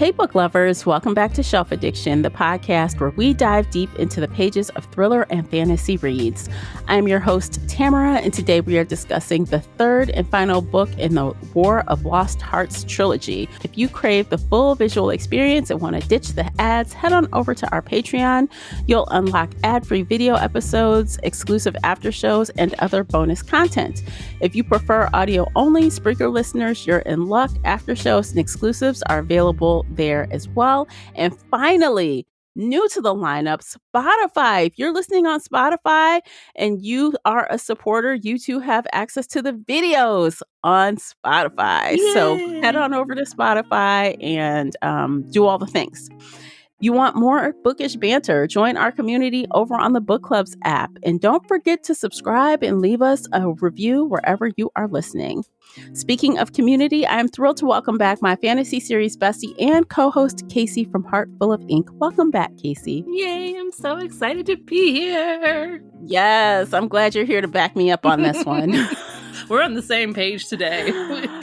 Hey, book lovers, welcome back to Shelf Addiction, the podcast where we dive deep into the pages of thriller and fantasy reads. I'm your host, Tamara, and today we are discussing the third and final book in the War of Lost Hearts trilogy. If you crave the full visual experience and want to ditch the ads, head on over to our Patreon. You'll unlock ad-free video episodes, exclusive after shows, and other bonus content. If you prefer audio only, Spreaker listeners, you're in luck. After shows and exclusives are available there as well. And finally, new to the lineup, Spotify. If you're listening on Spotify and you are a supporter, you too have access to the videos on Spotify. Yay! So head on over to Spotify and do all the things. You want more bookish banter? Join our community over on the Book Clubs app. And don't forget to subscribe and leave us a review wherever you are listening. Speaking of community, I'm thrilled to welcome back my fantasy series bestie and co-host Casey from Heart Full of Ink. Welcome back, Casey. Yay, I'm so excited to be here. Yes, I'm glad you're here to back me up on this one. We're on the same page today.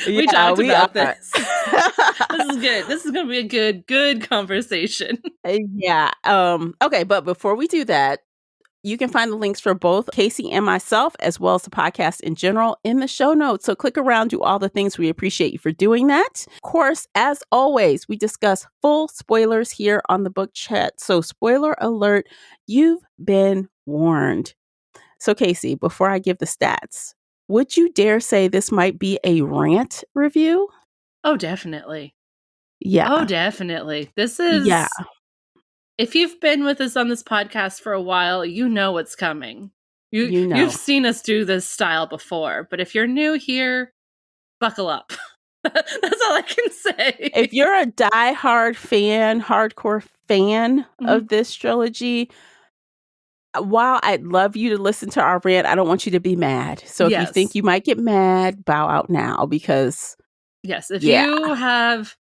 We talked about this. This is good. This is going to be a good conversation. Yeah. Okay, but before we do that, you can find the links for both Casey and myself, as well as the podcast in general, in the show notes. So click around, do all the things. We appreciate you for doing that. Of course, as always, we discuss full spoilers here on the book chat. So spoiler alert, you've been warned. So Casey, before I give the stats, would you dare say this might be a rant review? Oh, definitely. Yeah. Oh, definitely. This is... Yeah. If you've been with us on this podcast for a while, you know what's coming. You know. You've seen us do this style before, but if you're new here, buckle up. That's all I can say. If you're a diehard fan, hardcore fan of this trilogy, while I'd love you to listen to our rant, I don't want you to be mad. So if you think you might get mad, bow out now because... Yes, if you have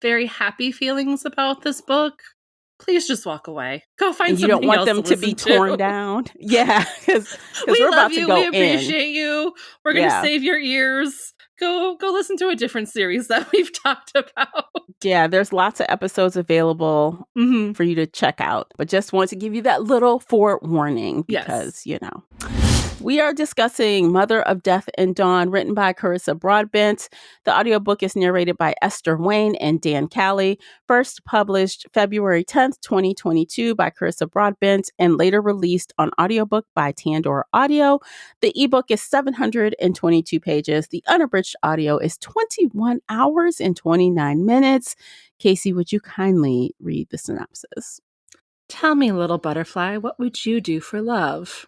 very happy feelings about this book, please just walk away. Go find something else. You don't want them to be torn down. Yeah, because we're about to go in. We appreciate you. We're going to save your ears. Go listen to a different series that we've talked about. Yeah, there's lots of episodes available for you to check out. But just want to give you that little forewarning because, you know. We are discussing Mother of Death and Dawn, written by Carissa Broadbent. The audiobook is narrated by Esther Wayne and Dan Callie, first published February 10th, 2022 by Carissa Broadbent, and later released on audiobook by Tandor Audio. The ebook is 722 pages. The unabridged audio is 21 hours and 29 minutes. Casey, would you kindly read the synopsis? Tell me, little butterfly, what would you do for love?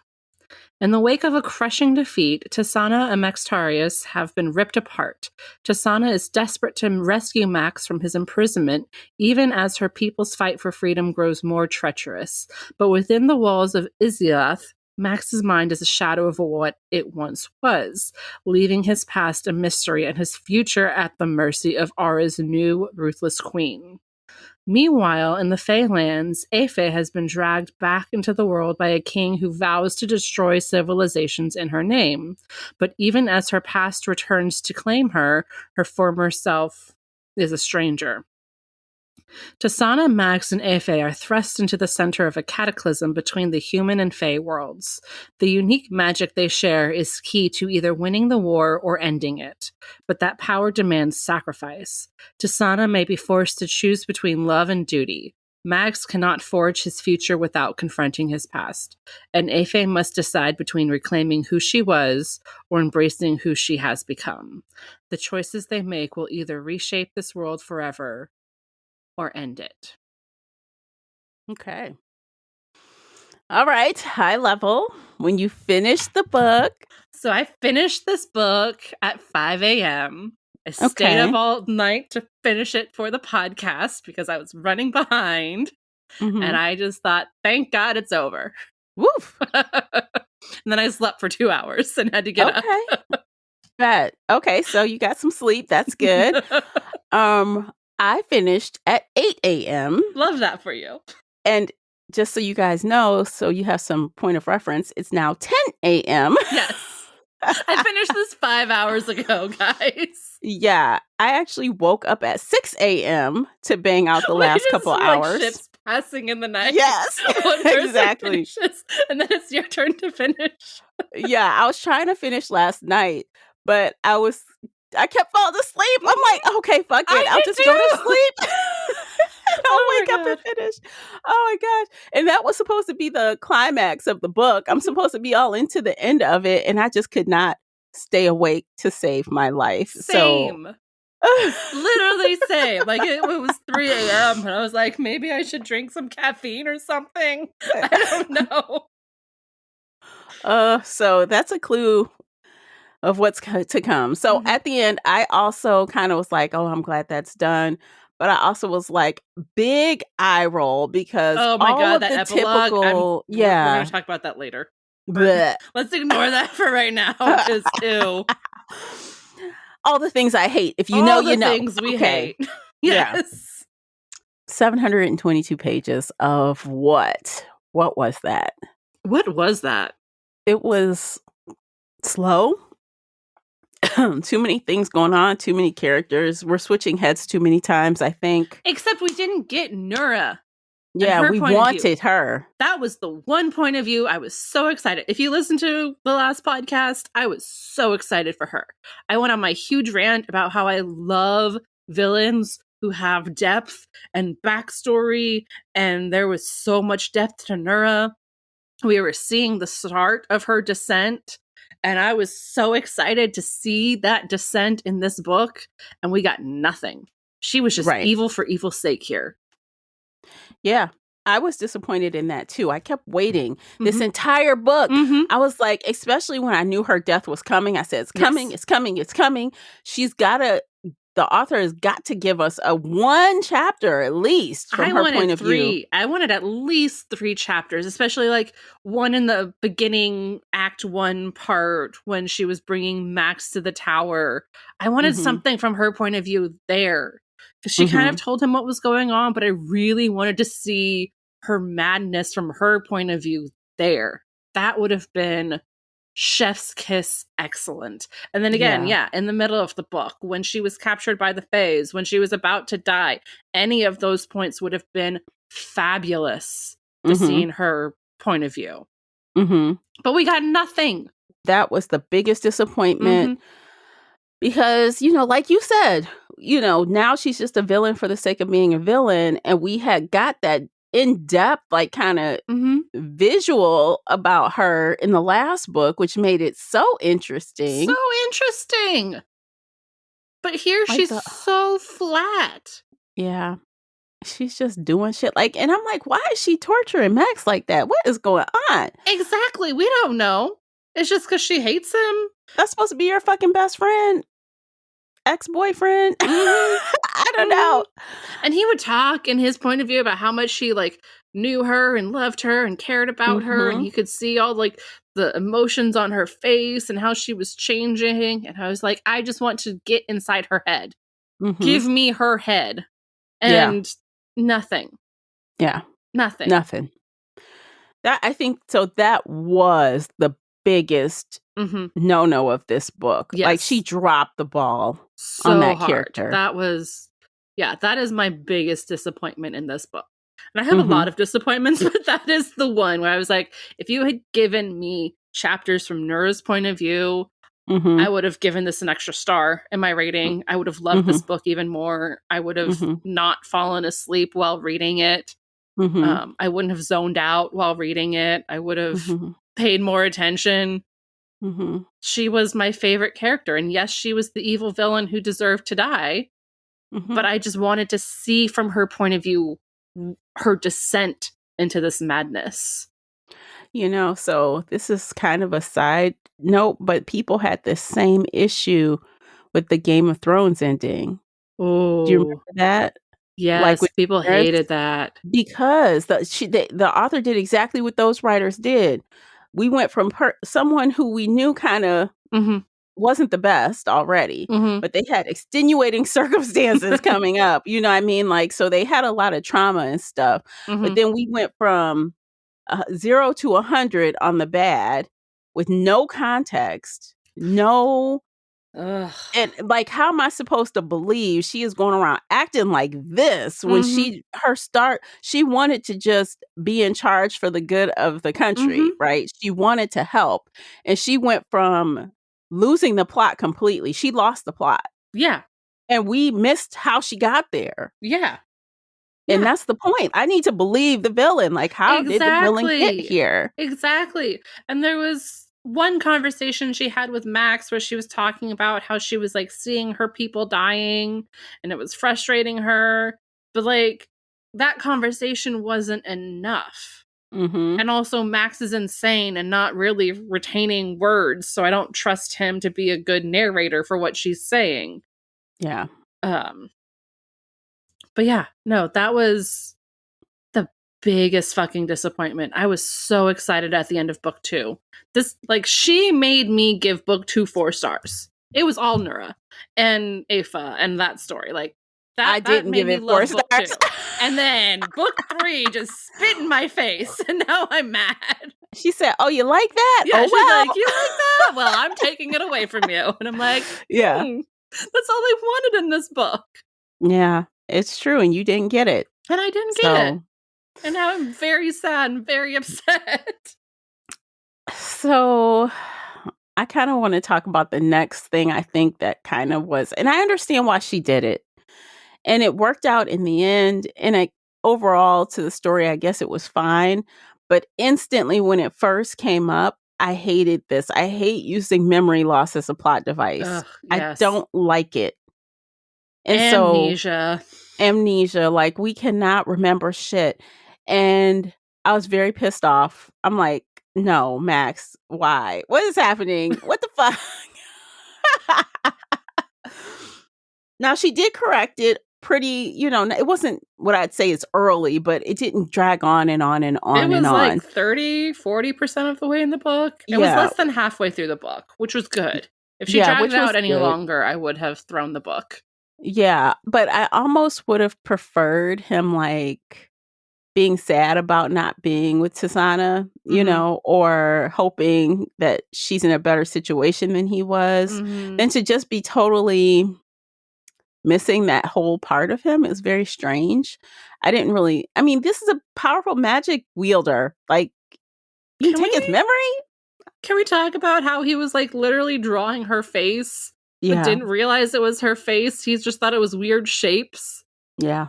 In the wake of a crushing defeat, Tisana and Maxtarius have been ripped apart. Tisana is desperate to rescue Max from his imprisonment, even as her people's fight for freedom grows more treacherous. But within the walls of Iziath, Max's mind is a shadow of what it once was, leaving his past a mystery and his future at the mercy of Aura's new, ruthless queen. Meanwhile, in the Feylands, Afe has been dragged back into the world by a king who vows to destroy civilizations in her name. But even as her past returns to claim her, her former self is a stranger. Tisana, Max, and Afe are thrust into the center of a cataclysm between the human and Fey worlds. The unique magic they share is key to either winning the war or ending it, but that power demands sacrifice. Tisana may be forced to choose between love and duty. Max cannot forge his future without confronting his past, and Afe must decide between reclaiming who she was or embracing who she has become. The choices they make will either reshape this world forever or end it. Okay. All right. High level. When you finish the book. So I finished this book at 5 a.m. I stayed up all night to finish it for the podcast because I was running behind. And I just thought, thank God it's over. Woof. And then I slept for 2 hours and had to get up. Bet. Okay. So you got some sleep. That's good. I finished at 8 a.m. Love that for you. And just so you guys know, so you have some point of reference, it's now 10 a.m. Yes. I finished this 5 hours ago, guys. Yeah, I actually woke up at 6 a.m. to bang out the last couple hours. Like ships passing in the night. Yes, One person exactly. finishes, and then it's your turn to finish. Yeah, I was trying to finish last night, but I kept falling asleep. I'm like, okay, fuck it. I'll just go to sleep. And I'll wake up and finish. Oh my gosh. And that was supposed to be the climax of the book. I'm supposed to be all into the end of it, and I just could not stay awake to save my life. Same. Literally same. Like it was 3 a.m. and I was like, maybe I should drink some caffeine or something. I don't know. So that's a clue of what's to come. So at the end, I also kind of was like, oh, I'm glad that's done. But I also was like, big eye roll because oh my all God, of that the epilogue, typical, we're going to talk about that later. Let's ignore that for right now because ew. All the things I hate. If you all know, the you know. Things we hate. Yes. Yeah. 722 pages of what? What was that? What was that? It was slow. Too many things going on, too many characters. We're switching heads too many times, I think. Except we didn't get Nura. Yeah, we wanted her. That was the one point of view I was so excited. If you listen to the last podcast, I was so excited for her. I went on my huge rant about how I love villains who have depth and backstory, and there was so much depth to Nura. We were seeing the start of her descent, and I was so excited to see that descent in this book, and we got nothing. She was just evil for evil's sake here. Yeah, I was disappointed in that too. I kept waiting this entire book. I was like, especially when I knew her death was coming, I said, it's coming, it's coming, it's coming. The author has got to give us a one chapter at least from her point of view. I wanted at least 3 chapters, especially like one in the beginning act 1 part when she was bringing Max to the tower. I wanted something from her point of view there. Because she kind of told him what was going on, but I really wanted to see her madness from her point of view there. That would have been chef's kiss excellent. And then again, in the middle of the book, when she was captured by the Fays, when she was about to die, any of those points would have been fabulous to seeing her point of view. But we got nothing. That was the biggest disappointment. Because, like you said, now she's just a villain for the sake of being a villain. And we had got that in-depth, like kind of visual about her in the last book, which made it so interesting. But here she's so flat. Yeah. She's just doing shit and I'm like, why is she torturing Max like that? What is going on? Exactly. We don't know. It's just because she hates him. That's supposed to be your fucking best friend. Ex-boyfriend. I don't know. And he would talk in his point of view about how much she knew her and loved her and cared about her, and you could see all the emotions on her face and how she was changing. And I was like, I just want to get inside her head. Give me her head. And nothing. Yeah. Nothing. That I think so. That was the biggest no of this book. Yes. She dropped the ball on that character. That was, that is my biggest disappointment in this book. And I have a lot of disappointments, but that is the one where I was like, if you had given me chapters from Nura's point of view, I would have given this an extra star in my rating. I would have loved this book even more. I would have not fallen asleep while reading it. I wouldn't have zoned out while reading it. I would have paid more attention. She was my favorite character. And yes, she was the evil villain who deserved to die. But I just wanted to see from her point of view her descent into this madness. So this is kind of a side note, but people had the same issue with the Game of Thrones ending. Oh, do you remember that? Yes, people hated that because the author did exactly what those writers did. We went from someone who we knew kind of wasn't the best already, but they had extenuating circumstances coming up. You know what I mean? So they had a lot of trauma and stuff. But then we went from 0 to 100 on the bad with no context, no Ugh. And, like, how am I supposed to believe she is going around acting like this when Mhm. she wanted to just be in charge for the good of the country, Mhm. right? She wanted to help, and she went from losing the plot completely. She lost the plot, Yeah. and we missed how she got there, Yeah. and Yeah. that's the point. I need to believe the villain. Like, how did the villain get Exactly. here? Exactly. And there was one conversation she had with Max where she was talking about how she was, like, seeing her people dying, and it was frustrating her, but, like, that conversation wasn't enough. Mhm. And also, Max is insane and not really retaining words, so I don't trust him to be a good narrator for what she's saying. Yeah. Um, but yeah, no, that was the biggest fucking disappointment. I was so excited at the end of book 2. This, like, she made me give book 2 4 stars. It was all Nura and Aoife and that story. Like, I that didn't made give me it 4 love book 2. stars. And then book 3 just spit in my face, and now I'm mad. She said, "Oh, you like that? Yeah, Oh, she's like, well." "You like that? Well, I'm taking it away from you." And I'm like, Yeah. that's all I wanted in this book. Yeah, it's true, and you didn't get it. And I didn't get it. So And now I'm very sad and very upset. so I kinda wanna talk about the next thing I think that kind of was, and I understand why she did it, and it worked out in the end, and overall to the story, I guess it was fine, but instantly when it first came up, I hated this. I hate using memory loss as a plot device. Ugh, I yes. don't like it. And so Amnesia. amnesia, like, we cannot remember shit, and I was very pissed off. I'm like, "No, Max, why? What is happening? What the fuck?" Now, she did correct it pretty, it wasn't what I'd say is early, but it didn't drag on and on and It on and was like on. 30-40% of the way in the book. It was Yeah, less than halfway through the book, which was good. If she yeah, dragged which it was out any good. longer, I would have thrown the book. Yeah, but I almost would have preferred him, like, being sad about not being with Tisana, Mhm. or hoping that she's in a better situation than he was, Mhm. than to just be totally missing that whole part of him. Is very strange. I mean, this is a powerful magic wielder. Like, you can Can take his we memory? can we talk about how he was, like, literally drawing her face, but Yeah, didn't realize it was her face? He just thought it was weird shapes. yeah.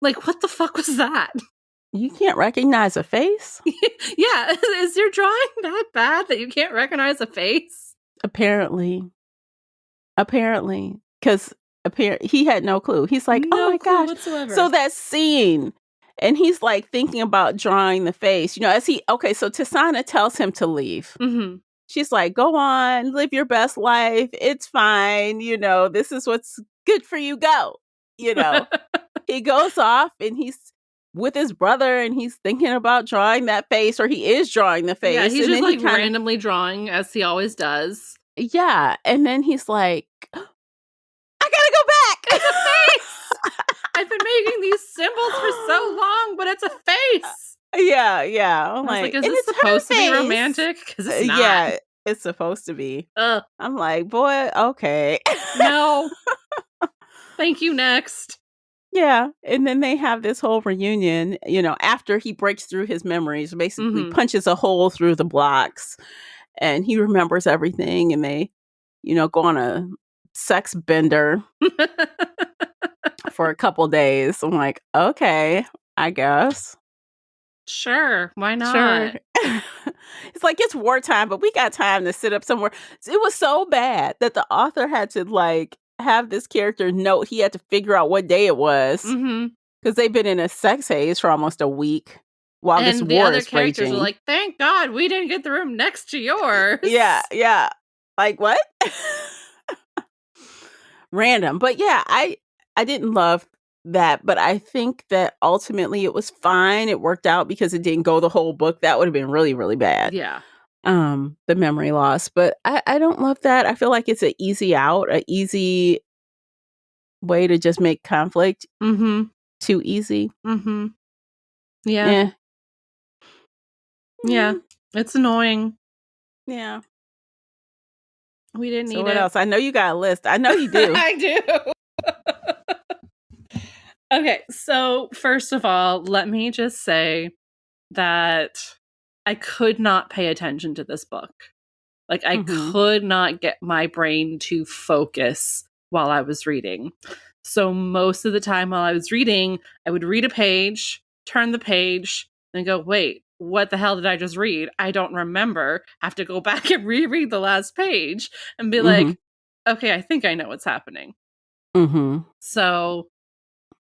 Like, what the fuck was that? You can't recognize a face? Yeah, is your drawing that bad that you can't recognize a face? Apparently. Apparently, 'cause he had no clue. He's like, "Oh No my clue gosh." whatsoever. So that scene, and he's, like, thinking about drawing the face, as so Tisana tells him to leave. Mhm. She's like, "Go on, live your best life. It's fine, this is what's good for you, go." You know? He goes off, and he's with his brother, and he's thinking about drawing that face, or he is drawing the Yeah, face, he's and just, then he like, kinda randomly drawing as he always does. yeah, and then he's like, "I gotta go It's a back." face! I've been making these symbols for so long, but it's a face! Yeah, yeah. I'm I was like, like, "Is "And this it's her supposed to be face." romantic? Because it's not. Yeah, it's supposed to be. Ugh, I'm like, "Boy, okay." no. Thank you, next. Yeah, and then they have this whole reunion, after he breaks through his memories, basically Mhm. punches a hole through the blocks, and he remembers everything, and they, go on a sex bender for a couple days. I'm like, "Okay, I guess." Sure, why Sure. not? It's like, it's wartime, but we got time to sit up somewhere. It was so bad that the author had to, like, have this character note he had to figure out what day it was, Mhm. because 'cause they've been in a sex haze for almost a week while this And the war other is characters are raging. like, "Thank God we didn't get the room next to Yeah, yours." yeah. Like, what? Random. But yeah, I didn't love that, but I think that ultimately it was fine. It worked out because it didn't go the whole book. That would have been really, really bad. Yeah. The memory loss, but I don't love that. I feel like it's an easy out, a easy way to just make conflict Mhm. too easy. Mhm. Yeah. Yeah. Yeah. Mm, It's annoying. yeah. We didn't So eat what it. else? I know you got a list. I know you do. I do. Okay, so first of all, let me just say that I could not pay attention to this book. Like, I could not get my brain to focus while I was reading. So most of the time while I was reading, I would read a page, turn the page, and go, wait, what the hell did I just read? I don't remember. Have to go back and reread the last page and be like, okay, I think I know what's happening. So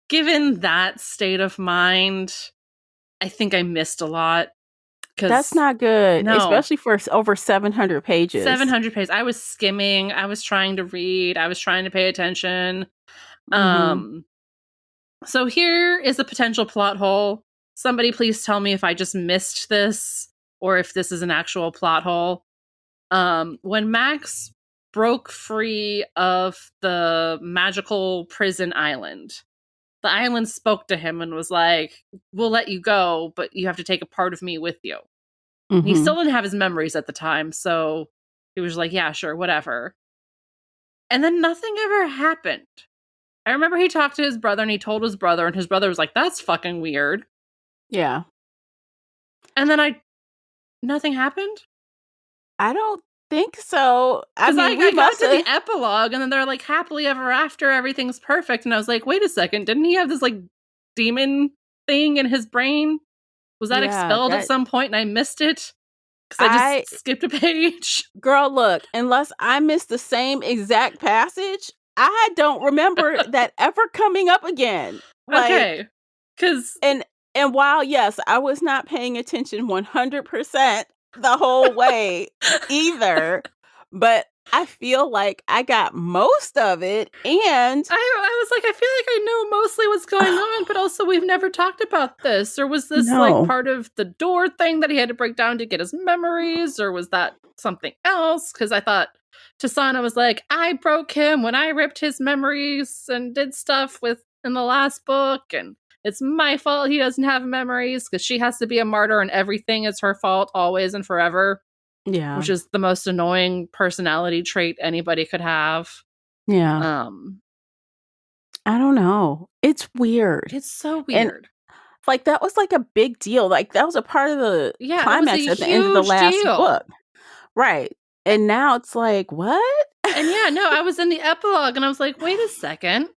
given that state of mind, I think I missed a lot. That's not good, No. especially for over 700 pages. 700 pages. I was skimming. I was trying to read. I was trying to pay attention. So here is a potential plot hole. Somebody please tell me if I just missed this or if this is an actual plot hole. When Max broke free of the magical prison island, the island spoke to him and was like, we'll let you go, but you have to take a part of me with you. He still didn't have his memories at the time, so he was like, yeah, sure, whatever. And then nothing ever happened. I remember he talked to his brother and he told his brother, and his brother was like, that's fucking weird. Yeah. And then nothing happened? I don't think so. I mean, I got to the epilogue, and then they're like, happily ever after, everything's perfect. And I was like, wait a second, didn't he have this like demon thing in his brain? Was that expelled at some point and I missed it? Because I just skipped a page. Girl, look, unless I missed the same exact passage, I don't remember that ever coming up again. Like, okay. And while, yes, I was not paying attention 100% the whole way either, but I feel like I got most of it, and I was like, I feel like I know mostly what's going on, but also we've never talked about this. Or was this like part of the door thing that he had to break down to get his memories, or was that something else? Because I thought Tasana was like, I broke him when I ripped his memories and did stuff in the last book, and it's my fault he doesn't have memories because she has to be a martyr and everything is her fault always and forever. Yeah. Which is the most annoying personality trait anybody could have. Yeah. I don't know. It's weird. It's so weird. And, like, that was like a big deal. Like, that was a part of the climax at the end of the last book. Right. And now it's like, what? And yeah, no, I was in the epilogue and I was like, wait a second.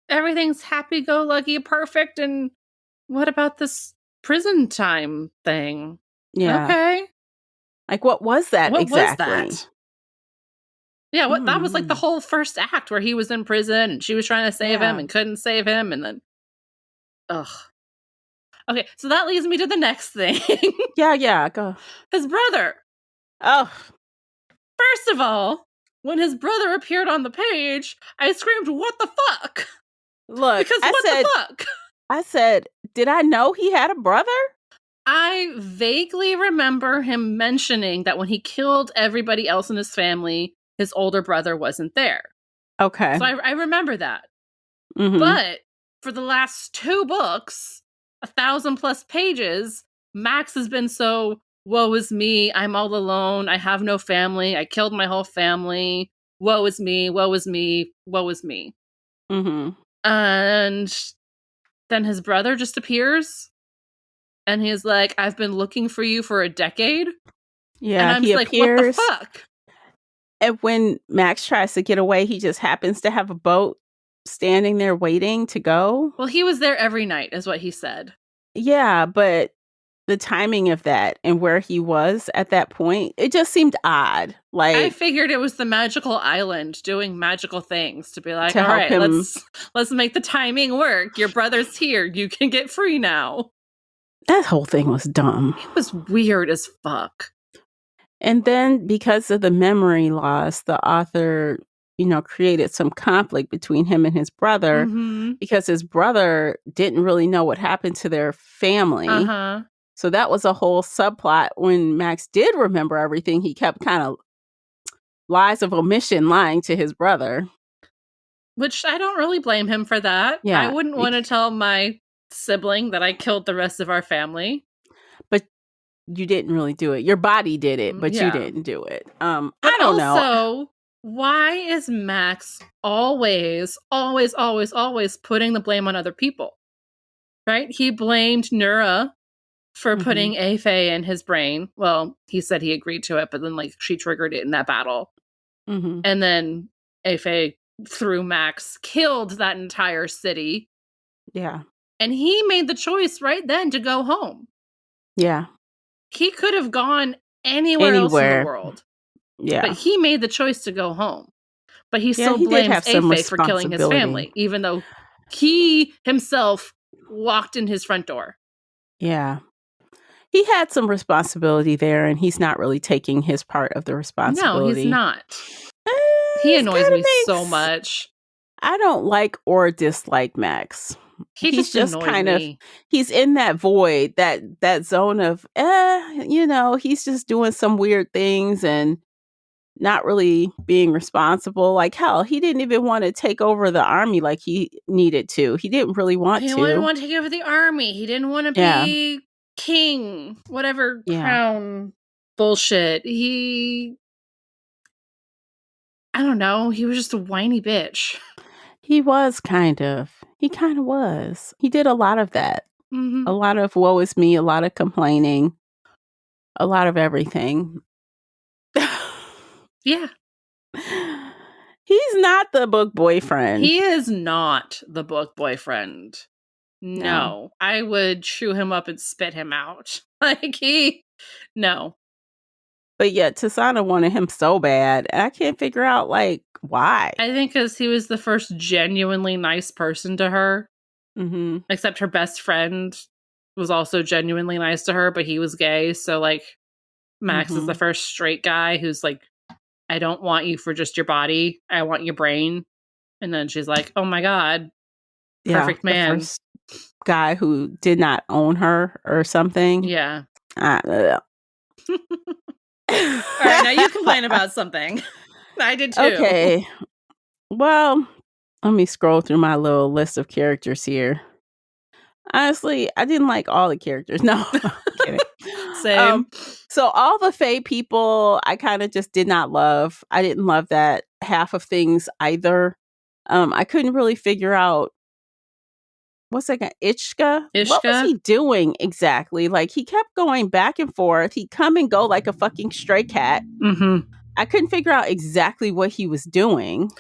Everything's happy-go-lucky, perfect, and what about this prison time thing? Yeah. Okay. Like, what was that exactly? What was that? Yeah, that was like the whole first act where he was in prison and she was trying to save him and couldn't save him, and then ugh. Okay, so that leads me to the next thing. Yeah, go. His brother. Oh. First of all, when his brother appeared on the page, I screamed, what the fuck? Look, because the fuck? I said, did I know he had a brother? I vaguely remember him mentioning that when he killed everybody else in his family, his older brother wasn't there. Okay. So I remember that. But for the last 2 books, 1,000+ pages, Max has been so, woe is me, I'm all alone, I have no family, I killed my whole family, woe is me, woe is me, woe is me. And then his brother just appears, and he's like, I've been looking for you for a decade. Yeah, and I'm he like, appears, what the fuck? And when Max tries to get away, he just happens to have a boat standing there waiting to go. Well, he was there every night, is what he said. Yeah, but the timing of that and where he was at that point, it just seemed odd. Like, I figured it was the magical island doing magical things to be like, to all help right, him. let's make the timing work. Your brother's here. You can get free now. That whole thing was dumb. It was weird as fuck. And then because of the memory loss, the author, created some conflict between him and his brother because his brother didn't really know what happened to their family. So that was a whole subplot. When Max did remember everything, he kept kind of lies of omission lying to his brother. Which I don't really blame him for that. Yeah, I wouldn't want to tell my sibling that I killed the rest of our family. But you didn't really do it. Your body did it, but you Yeah. didn't do it. But I don't know. also, why is Max always putting the blame on other people? Right? He blamed Nura for putting Afe in his brain. Well, he said he agreed to it, but then like she triggered it in that battle. And then Afe, through Max, killed that entire city. Yeah. And he made the choice right then to go home. Yeah. He could have gone anywhere else in the world. Yeah. But he made the choice to go home. But he still he did blames have some Afe for killing his family, even though he himself walked in his front door. Yeah. He had some responsibility there, and he's not really taking his part of the responsibility. No, he's not. He annoys me so much. I don't like or dislike Max. He's just kind of, he's in that void, that zone of, he's just doing some weird things and not really being responsible. Like, hell, he didn't even want to take over the army like he needed to. He didn't really want to. He didn't want to take over the army. He didn't want to be king, whatever crown bullshit. I don't know. He was just a whiny bitch. He was kind of. He kind of was. He did a lot of that. A lot of woe is me, a lot of complaining, a lot of everything. Yeah. He's not the book boyfriend. He is not the book boyfriend. No. I would chew him up and spit him out. No. But yet Tasana wanted him so bad. And I can't figure out, like, why. I think because he was the first genuinely nice person to her. Except her best friend was also genuinely nice to her, but he was gay. So, like, Max is the first straight guy who's like, I don't want you for just your body. I want your brain. And then she's like, oh my God. Perfect man. The first guy who did not own her or something. Yeah. All right, now you complain about something. I did too. Okay. Well, let me scroll through my little list of characters here. Honestly, I didn't like all the characters. No, I'm kidding. Same. So all the Fae people, I kind of just did not love. I didn't love that half of things either. I couldn't really figure out what's that guy, Ishka? What was he doing exactly? Like, he kept going back and forth. He'd come and go like a fucking stray cat. I couldn't figure out exactly what he was doing.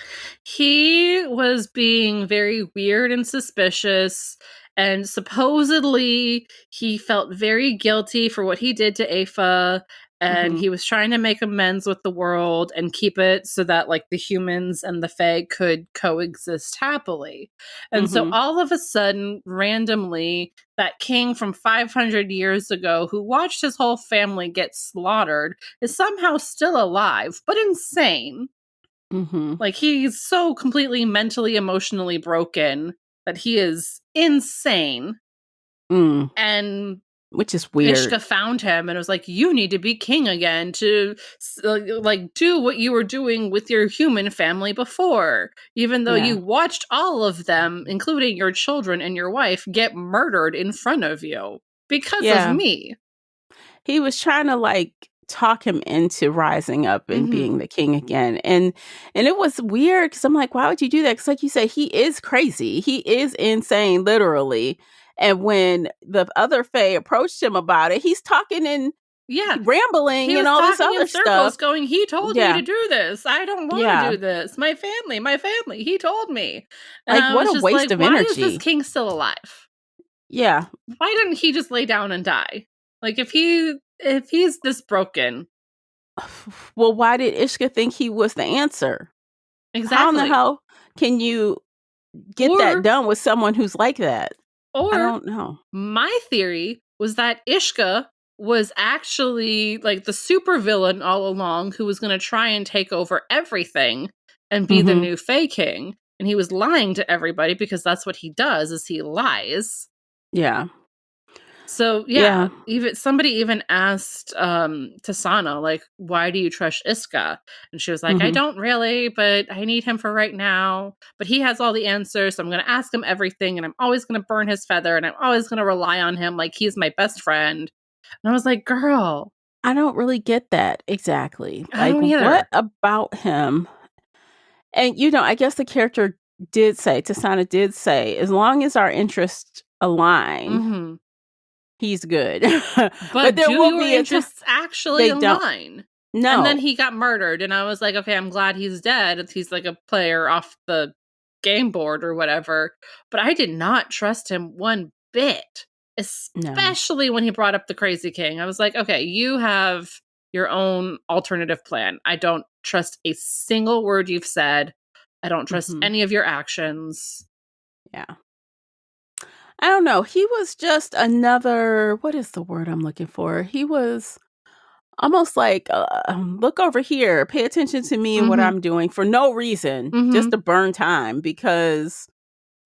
He was being very weird and suspicious. And supposedly he felt very guilty for what he did to Afa. And he was trying to make amends with the world and keep it so that, like, the humans and the Fae could coexist happily. And so all of a sudden, randomly, that king from 500 years ago who watched his whole family get slaughtered is somehow still alive, but insane. Like, he's so completely mentally, emotionally broken that he is insane. And which is weird. Ishka found him and was like, you need to be king again to, like, do what you were doing with your human family before, even though you watched all of them, including your children and your wife, get murdered in front of you because of me. He was trying to, like, talk him into rising up and being the king again. And it was weird because I'm like, why would you do that? Because, like you said, he is crazy. He is insane, literally. And when the other Fae approached him about it, he's talking and rambling and all this other stuff. Going, he told me to do this. I don't want to do this. My family. He told me. And like, what a waste of energy. Why is this king still alive? Yeah. Why didn't he just lay down and die? Like, if he's this broken. Well, why did Ishka think he was the answer? Exactly. How in the hell can you get that done with someone who's like that? Or, I don't know. My theory was that Ishka was actually, like, the supervillain all along who was going to try and take over everything and be the new Fae King. And he was lying to everybody because that's what he does, is he lies. Yeah. So, somebody even asked Tasana, like, why do you trust Ishka? And she was like, I don't really, but I need him for right now. But he has all the answers, so I'm going to ask him everything, and I'm always going to burn his feather, and I'm always going to rely on him like he's my best friend. And I was like, girl, I don't really get that exactly. I Like, don't what either. about him? And, I guess the character Tasana did say, as long as our interests align, Mm-hmm. he's good. But But there do will your be a time interests actually they don't. align? And then No, he got murdered, and I was like, okay, I'm glad he's dead. He's like a player off the game board or whatever. But I did not trust him one bit, no, especially when he brought up the Crazy King. I was like, okay, you have your own alternative plan. I don't trust a single word you've said. I don't trust mhm, any of your actions. yeah. I don't know. He was just another, what is the word I'm looking for? He was almost like, look over here, pay attention to me and what Mhm. I'm doing for no reason, just Mhm. to burn time, because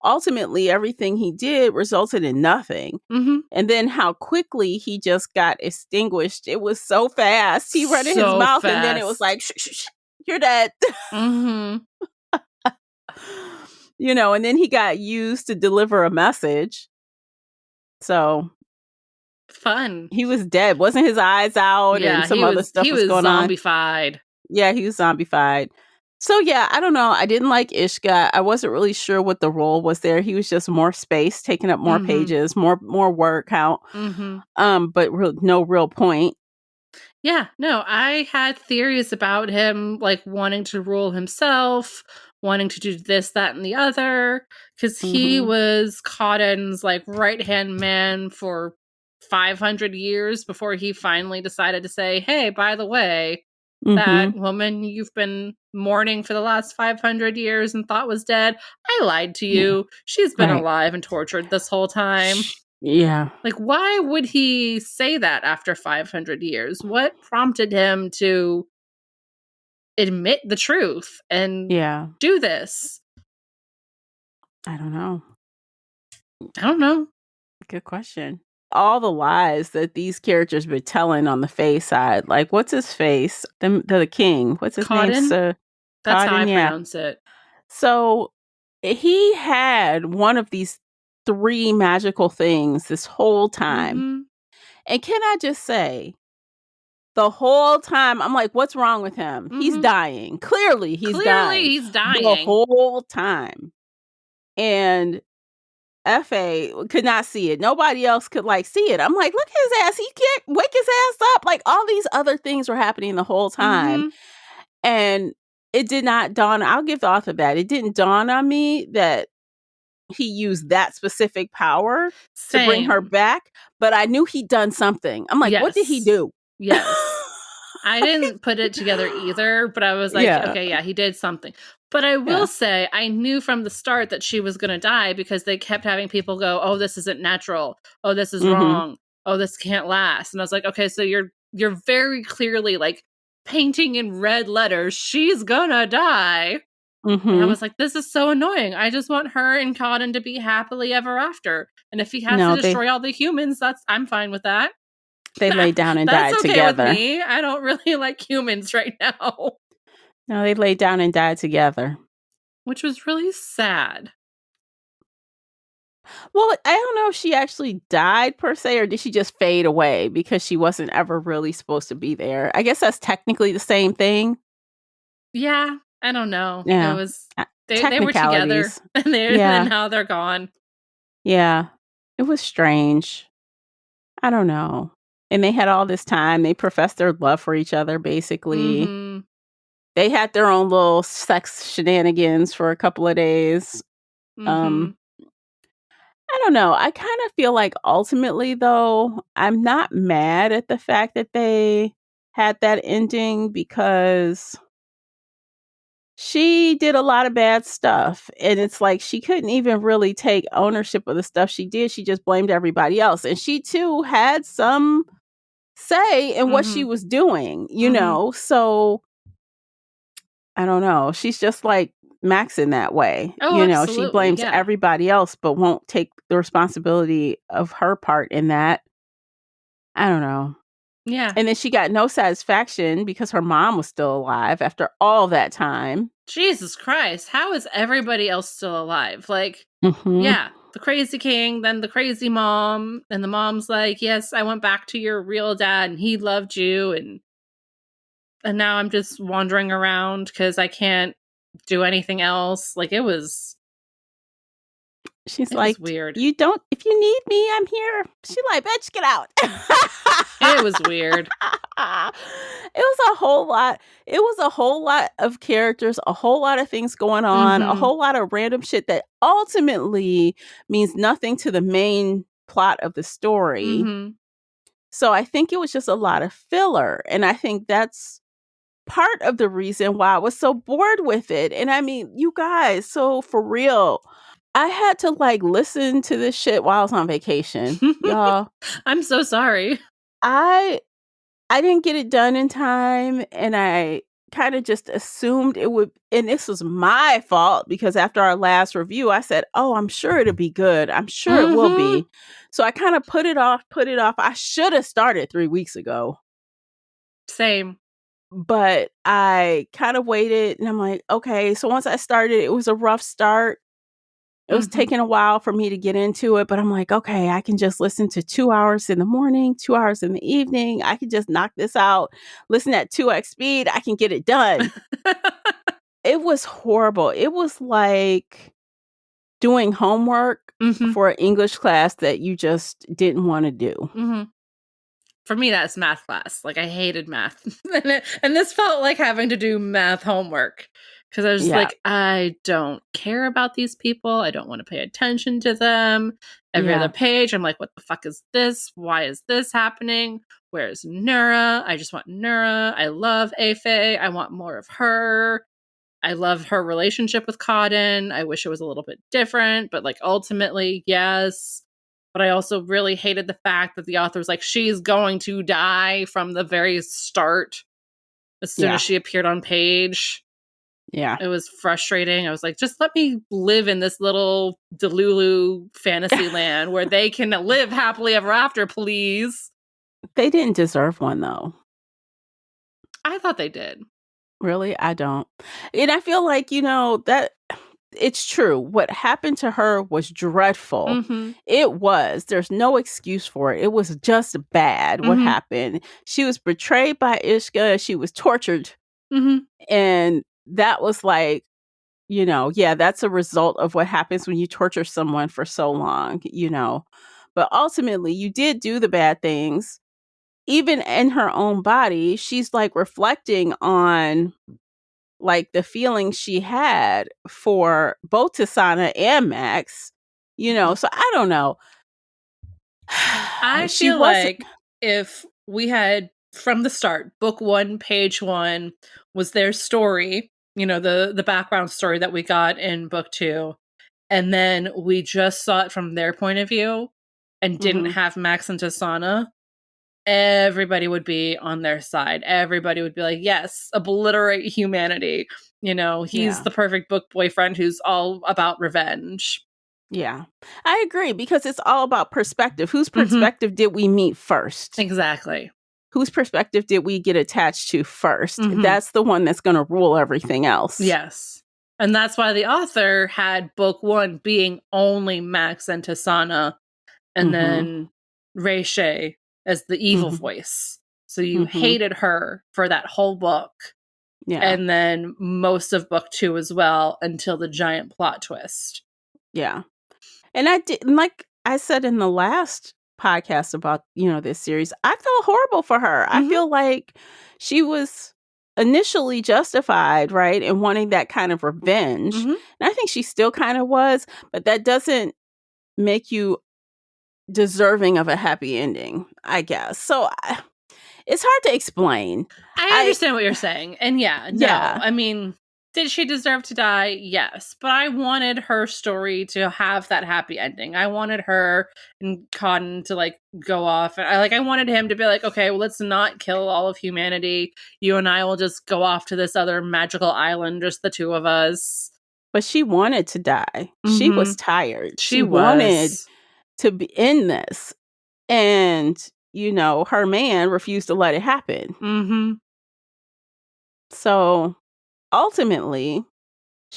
ultimately everything he did resulted in nothing. Mhm. And then how quickly he just got extinguished. It was so fast. He ran in his So mouth and then it was fast. like, shh, shh, shh, you're dead. Mhm. And then he got used to deliver a message. So Fun. he was dead. Wasn't his eyes out and Yeah, some other stuff he was was going on? zombified. Yeah, he was zombified. So yeah, I don't know. I didn't like Ishka. I wasn't really sure what the role was there. He was just more space, taking up more Mhm. pages, more word count. Mhm. But no real point. Yeah, no, I had theories about him, like, wanting to rule himself, wanting to do this, that, and the other, because he Mhm. was Cotton's, like, right-hand man for 500 years before he finally decided to say, "Hey, by the way, that Mhm. woman you've been mourning for the last 500 years and thought was dead, I lied to Yeah. you. She's been Right. alive and tortured this whole time." Yeah. Like, why would he say that after 500 years? What prompted him to admit the truth and Yeah. do this? I don't know. I don't know. Good question. All the lies that these characters been telling on the Fae side, like what's his face? The king. What's his name? Cotton? Sir That's how I Cotton, yeah. pronounce it. So he had one of these three magical things this whole time. Mhm. And can I just say, the whole time I'm like, what's wrong with him? He's Mhm. dying. Clearly, he's Clearly, dying he's the dying. whole time. And FA could not see it. Nobody else could see it. I'm like, look at his ass. He can't wake his ass up. Like all these other things were happening the whole time. Mhm. And it did not dawn. I'll give the author that. It didn't dawn on me that he used that specific power to bring her Same. back, but I knew he'd done something. I'm like, what did he Yes. do? Yes. I didn't put it together either, but I was like, Yeah. okay, yeah, he did something. But I will Yeah. say, I knew from the start that she was going to die because they kept having people go, "Oh, this isn't natural. Oh, this is Mhm. wrong. Oh, this can't last." And I was like, "Okay, so you're very clearly like painting in red letters, she's gonna die." And I Mhm. was like, "This is so annoying. I just want her and Cotton to be happily ever after. And if he has to No, destroy all the humans, I'm fine with that." they laid down and That's died okay with together. me. I don't really like humans right now, No, they laid down and died together. which was really sad. Well, I don't know if she actually died per se, or did she just fade away because she wasn't ever really supposed to be there. I guess that's technically the same thing. Yeah, I don't know. It Yeah. was Uh, they were together Technicalities. and Yeah. now they're gone. Yeah. It was strange. I don't know. And they had all this time. They professed their love for each other, basically. Mhm. They had their own little sex shenanigans for a couple of days. Um, Mhm. I don't know. I kind of feel like ultimately, though, I'm not mad at the fact that they had that ending because she did a lot of bad stuff. And it's like she couldn't even really take ownership of the stuff she did. She just blamed everybody else. And she, too, had some say in what she Mhm. was doing, Mhm. So I don't know. She's just like Max in that way. Oh, She absolutely. blames Yeah. everybody else, but won't take the responsibility of her part in that. I don't know. Yeah. And then she got no satisfaction because her mom was still alive after all that time. Jesus Christ. How is everybody else still alive? Like, Mhm. yeah. the crazy king, then the crazy mom, and the mom's like, yes, I went back to your real dad and he loved you, and now I'm just wandering around because I can't do anything else. Like, it was She's It was like, weird. if you need me, I'm here. She like, bitch, get out. It was weird. It was a whole lot. It was a whole lot of characters, a whole lot of things going on, a whole lot of random shit that ultimately means nothing to the main plot of the story. So I think it was just a lot of filler. And I think that's part of the reason why I was so bored with it. And I mean, you guys, so for real, I had to like listen to this shit while I was on vacation, y'all. I'm so sorry. I didn't get it done in time, and I kind of just assumed it would, and this was my fault because after our last review, I said, "Oh, I'm sure it'll be good. I'm sure it will be." So I kind of put it off. I should have started 3 weeks ago. Same. But I kind of waited, and I'm like, okay. So once I started, it was a rough start. It was taking a while for me to get into it, but I'm like, okay, I can just listen to 2 hours in the morning, 2 hours in the evening. I can just knock this out, listen at 2x speed. I can get it done. It was horrible. It was like doing homework for an English class that you just didn't want to do. For me, that's math class. Like, I hated math. And this felt like having to do math homework. Because I was just like, I don't care about these people. I don't want to pay attention to them. Every other page, I'm like, what the fuck is this? Why is this happening? Where's Nura? I just want Nura. I love Afe. I want more of her. I love her relationship with Cotton. I wish it was a little bit different, but like ultimately, yes. But I also really hated the fact that the author was like, she's going to die from the very start as soon as she appeared on page. Yeah. It was frustrating. I was like, just let me live in this little Delulu fantasy land where they can live happily ever after, please. They didn't deserve one, though. I thought they did. Really? I don't. And I feel like, that it's true. What happened to her was dreadful. It was. There's no excuse for it. It was just bad what happened. She was betrayed by Ishka. She was tortured. And that was like, that's a result of what happens when you torture someone for so long, But ultimately, you did do the bad things. Even in her own body, she's like reflecting on like the feelings she had for both Tasana and Max, so I don't know. I feel like if we had from the start, book 1, page 1 was their story, the background story that we got in book 2, and then we just saw it from their point of view and didn't have Max and Tasana, everybody would be on their side. Everybody would be like, yes, obliterate humanity. He's the perfect book boyfriend who's all about revenge. Yeah, I agree because it's all about perspective. Whose perspective did we meet first? Exactly. Whose perspective did we get attached to first? That's the one that's going to rule everything else. Yes. And that's why the author had book 1 being only Max and Tasana, and then Reishe as the evil voice. So you hated her for that whole book. Yeah. And then most of book 2 as well until the giant plot twist. Yeah. And I did, like I said in the last podcast about, this series, I felt horrible for her. I feel like she was initially justified, right, in wanting that kind of revenge. And I think she still kind of was, but that doesn't make you deserving of a happy ending, I guess. So it's hard to explain. I understand what you're saying. And I mean, did she deserve to die? Yes. But I wanted her story to have that happy ending. I wanted her and Cotton to like go off. And I wanted him to be like, okay, well, let's not kill all of humanity. You and I will just go off to this other magical island, just the two of us. But she wanted to die. She was tired. She wanted to be in this. And, her man refused to let it happen. So ultimately,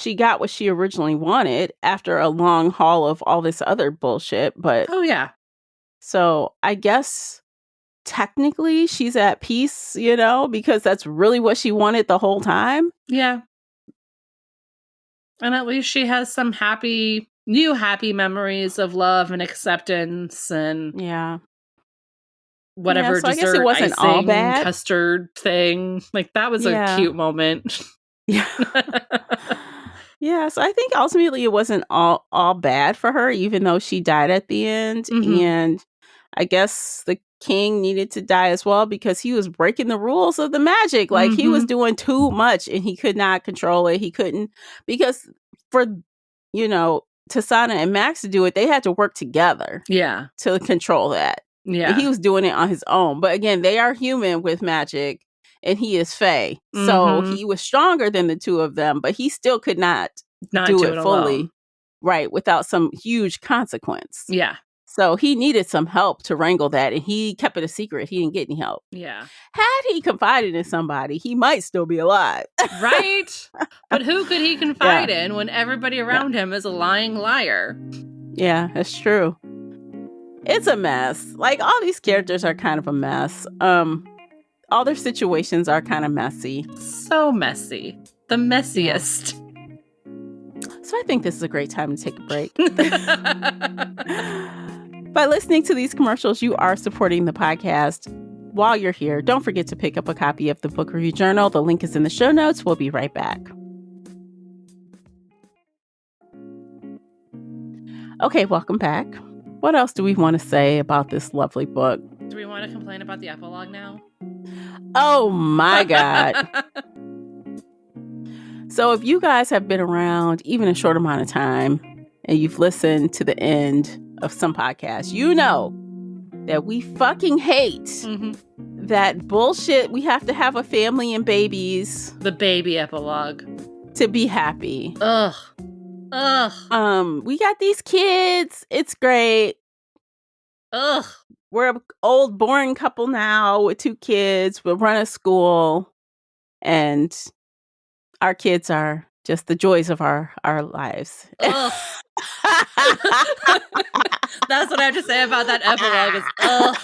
she got what she originally wanted after a long haul of all this other bullshit. But Oh, yeah. so I guess technically she's at peace, because that's really what she wanted the whole time. Yeah. And at least she has some new happy memories of love and acceptance and Yeah. whatever So I guess it dessert wasn't all icing bad. custard thing. Like, that was a Yeah. cute moment. Yeah. Yeah, so I think ultimately it wasn't all bad for her, even though she died at the end. Mhm. And I guess the king needed to die as well because he was breaking the rules of the magic. Like, he was doing too much and he could not control it. He couldn't, because for, Tasana and Max to do it, they had to work together Yeah. to control that. Yeah. And he was doing it on his own. But again, they are human with magic and he is Fae. So he was stronger than the two of them, but he still could not do it fully. Alone. Right. Without some huge consequence. Yeah. So he needed some help to wrangle that. And he kept it a secret. He didn't get any help. Yeah. Had he confided in somebody, he might still be alive. Right? But who could he confide in when everybody around him is a lying liar? Yeah, that's true. It's a mess. Like, all these characters are kind of a mess. All their situations are kind of messy. So messy. The messiest. So I think this is a great time to take a break. By listening to these commercials, you are supporting the podcast. While you're here, don't forget to pick up a copy of the Book Review Journal. The link is in the show notes. We'll be right back. Okay, welcome back. What else do we want to say about this lovely book? Do we want to complain about the epilogue now? Oh my God. So if you guys have been around even a short amount of time and you've listened to the end of some podcasts, you know that we fucking hate that bullshit. We have to have a family and babies. The baby epilogue. To be happy. Ugh. We got these kids. It's great. Ugh. We're an old, boring couple now with 2 kids. We run a school. And our kids are just the joys of our lives. Ugh. That's what I have to say about that epilogue is ugh.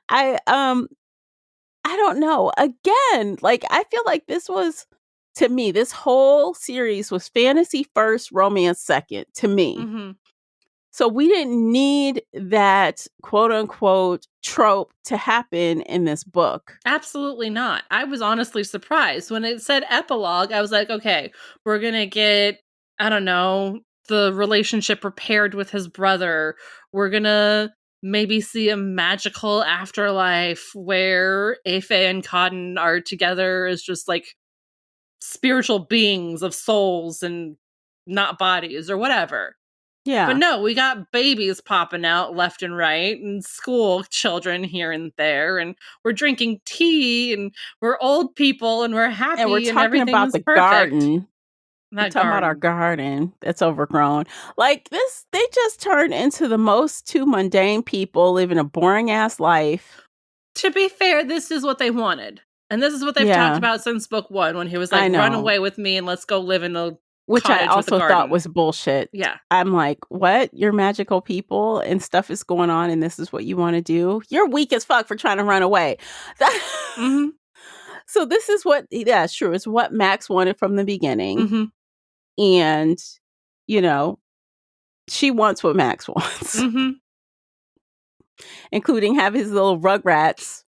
I don't know. Again, like, I feel like this was, to me, this whole series was fantasy first, romance second, to me. So we didn't need that quote unquote trope to happen in this book. Absolutely not. I was honestly surprised when it said epilogue. I was like, okay, we're going to get, I don't know, the relationship repaired with his brother. We're going to maybe see a magical afterlife where Afe and Cotton are together as just like spiritual beings of souls and not bodies or whatever. Yeah. But no, we got babies popping out left and right and school children here and there. And we're drinking tea and we're old people and we're happy. And we're talking about the perfect. garden. We're talking about our garden that's overgrown. Like this, they just turned into the most 2 mundane people living a boring ass life. To be fair, this is what they wanted. And this is what they've talked about since book 1 when he was like, run away with me and let's go live in a which I also thought was bullshit. Yeah. I'm like, what? You're magical people and stuff is going on and this is what you want to do? You're weak as fuck for trying to run away. So this is what, yeah, sure, it's what Max wanted from the beginning. And, she wants what Max wants. Including have his little rugrats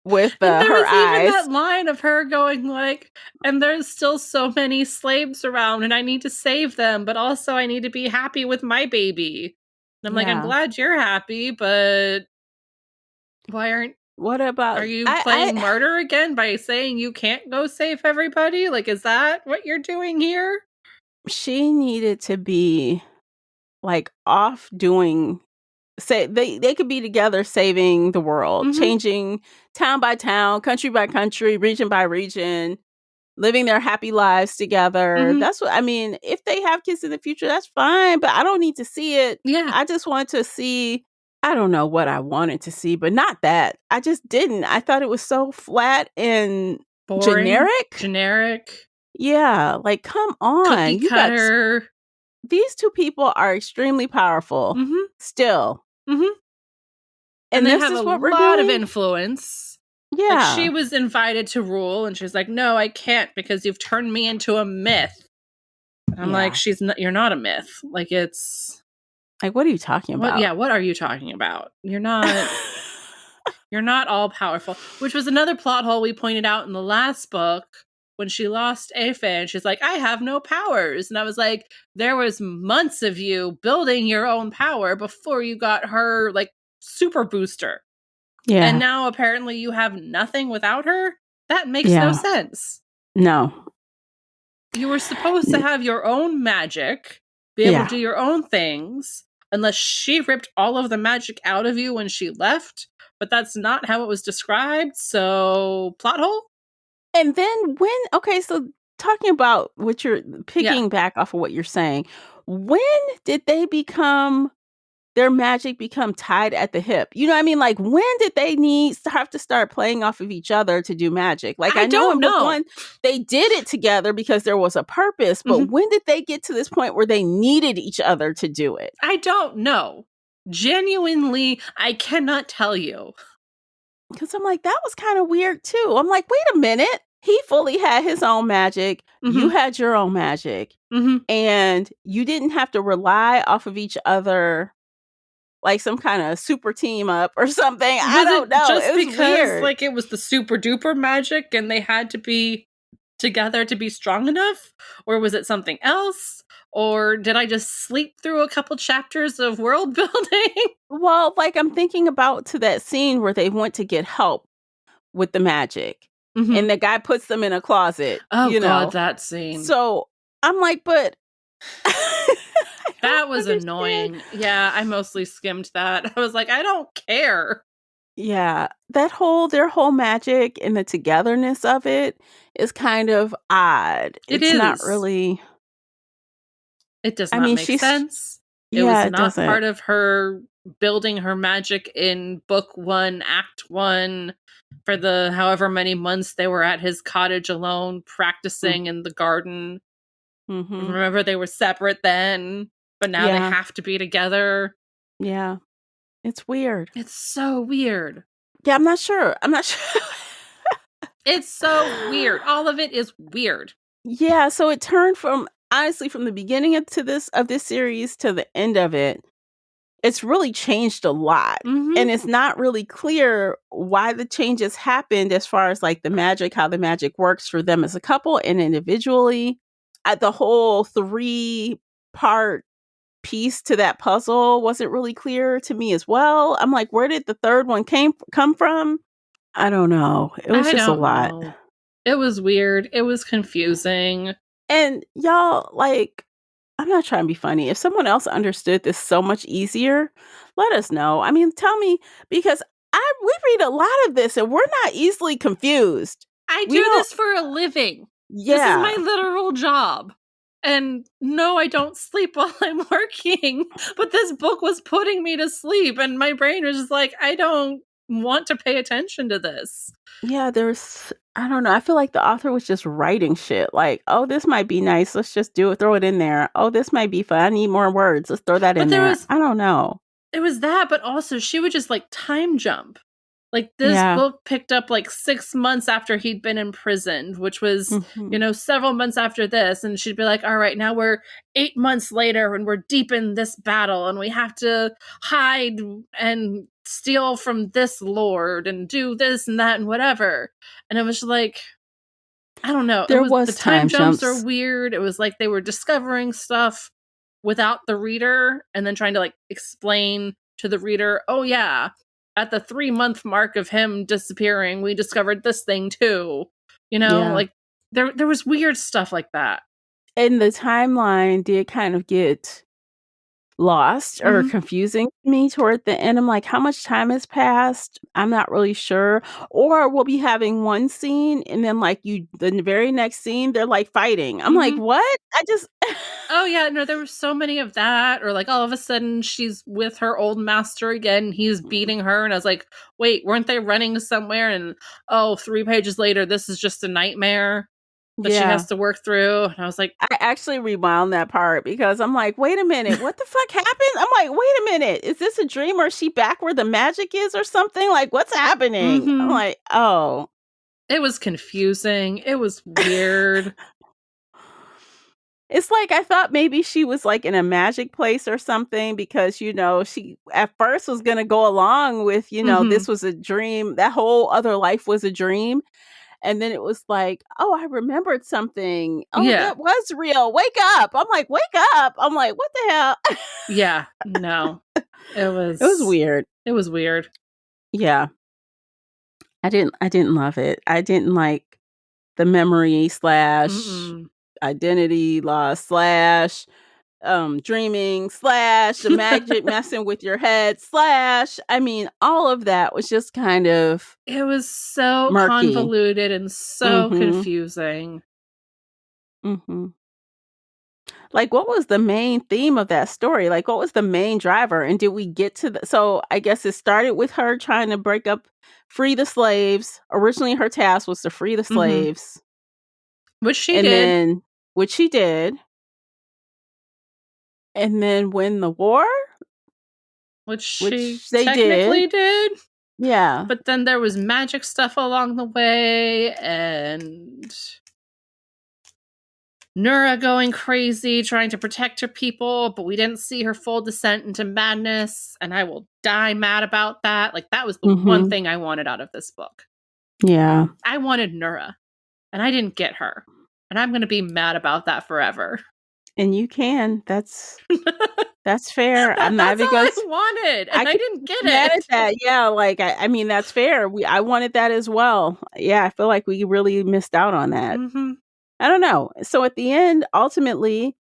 with her eyes. Even that line of her going like, and there's still so many slaves around and I need to save them, but also I need to be happy with my baby. And I'm like, I'm glad you're happy, but are you playing martyr again by saying you can't go save everybody? Like, is that what you're doing here? She needed to be like off doing, they could be together saving the world, changing town by town, country by country, region by region, living their happy lives together. That's what I mean. If they have kids in the future, that's fine, but I don't need to see it. Yeah. I just want to see, I don't know what I wanted to see, but not that. I just didn't. I thought it was so flat and boring, generic. Yeah, like, come Cookie on. cutter. These two people are extremely powerful Mm-hmm. still. Mm-hmm. And And they this have a is what we're lot of doing? influence. Like, she Yeah. was invited to rule, and she's like, no, I can't because you've turned me into a myth. And I'm like, Yeah. you're not a myth. Like, it's... Like, what are you talking What? about? Yeah, what are you talking about? You're not all powerful, which was another plot hole we pointed out in the last book when she lost Afe and she's like, I have no powers. And I was like, there was months of you building your own power before you got her, like, super booster. And Yeah. now apparently you have nothing without her? That makes no Yeah. sense. No. You were supposed to have your own magic, be able to Yeah. do your own things, unless she ripped all of the magic out of you when she left. But that's not how it was described, so plot hole? And then okay, so talking about what you're Yeah. picking back off of what you're saying, when did their magic become tied at the hip? You know what I mean? Like, when did they have to start playing off of each other to do magic? Like, I I know don't in book know. 1, they did it together because there was a purpose, but Mhm. when did they get to this point where they needed each other to do it? I don't know. Genuinely, I cannot tell you. Because I'm like, that was kind of weird too. I'm like, wait a minute. He fully had his own magic. You Mhm. had your own magic. Mhm. And you didn't have to rely off of each other like some kind of super team up or something. I Was don't it know. just It was because, weird. like, it was the super duper magic and they had to be together to be strong enough? Or was it something else? Or did I just sleep through a couple chapters of world building? Well, like I'm thinking about to that scene where they went to get help with the magic Mhm. and the guy puts them in a closet, Oh you god, know. that scene. So I'm like, but I don't That was understand. annoying. Yeah, I mostly skimmed that. I was like, I don't care. Yeah, their whole magic and the togetherness of it is kind of odd. It It's not is. really. It does I not mean, make she's sense. It was yeah, it not doesn't. part of her building her magic in book 1, act 1 for the however many months they were at his cottage alone practicing in the garden. Mm-hmm. Remember they were separate then, but now they Yeah, have to be together. yeah. It's weird. It's so weird. Yeah, I'm not sure. I'm not sure. It's so weird. All of it is weird. Yeah, so it turned from honestly from the beginning of this series to the end of it, it's really changed a lot. Mhm. And it's not really clear why the changes happened as far as like the magic, how the magic works for them as a couple and individually. At the whole 3-part piece to that puzzle wasn't really clear to me as well. I'm like, where did the third one come from? I don't know. It was I just a don't lot. know. It was weird. It was confusing. And y'all, like, I'm not trying to be funny. If someone else understood this so much easier, let us know. I mean, tell me because we read a lot of this and we're not easily confused. I We do don't. this for a living. This is my Yeah, literal job. And no, I don't sleep while I'm working. But this book was putting me to sleep, and my brain was just like, I don't want to pay attention to this. yeah. There's. I don't know. I feel like the author was just writing shit. Like, oh, this might be nice. Let's just do it. Throw it in there. Oh, this might be fun. I need more words. Let's throw that But in there. I don't know. it was that, but also she would just like time jump. Like this Yeah. book picked up like 6 months after he'd been imprisoned, which was, Hmm. several months after this. And she'd be like, all right, now we're 8 months later and we're deep in this battle and we have to hide and steal from this lord and do this and that and whatever. And it was just like, I don't know. It There was the was time time jumps are jumps. weird. It was like they were discovering stuff without the reader and then trying to like explain to the reader, oh yeah, at the 3-month mark of him disappearing, we discovered this thing too. Yeah. Like there was weird stuff like that. And the timeline did kind of get lost or Mhm. confusing to me toward the end. I'm like, how much time has passed? I'm not really sure. Or we'll be having one scene and then like the very next scene, they're like fighting. I'm like, Mhm. what? I just Oh yeah, no, there was so many of that. Or like all of a sudden she's with her old master again, he's beating her, and I was like, wait, weren't they running somewhere? And oh, 3 pages later, this is just a nightmare. that she has to work through. And I was like, I actually rewound that part because I'm like, wait a minute, what the fuck happened? I'm like, wait a minute, is this a dream or is she back where the magic is or something? Like, what's happening? I'm like, oh. It was confusing. It was weird. It's like I thought maybe she was like in a magic place or something because, she at first was going to go along with, this was a dream. That whole other life was a dream. And then it was like, oh, I remembered something. Oh, that was real. Wake up. I'm like, wake up. I'm like, what the hell? Yeah, no. It was weird. It was weird. Yeah. I didn't love it. I didn't like the memory / identity loss / dreaming / the magic messing with your head / I mean, all of that was just kind of it was so murky. Convoluted and so confusing. Like, what was the main theme of that story? Like, what was the main driver? And did we get to so I guess it started with her trying to free the slaves. Originally, her task was to free the slaves. Which she did. Which she did. And then win the war? Which she technically did. Yeah. But then there was magic stuff along the way and Nura going crazy, trying to protect her people, but we didn't see her full descent into madness, and I will die mad about that. Like, that was the one thing I wanted out of this book. Yeah. I wanted Nura, and I didn't get her. And I'm going to be mad about that forever. And you can. That's fair. I'm not that's all I wanted, and I didn't get it. At that. Yeah, like, I mean, that's fair. I wanted that as well. Yeah, I feel like we really missed out on that. I don't know. So at the end, ultimately,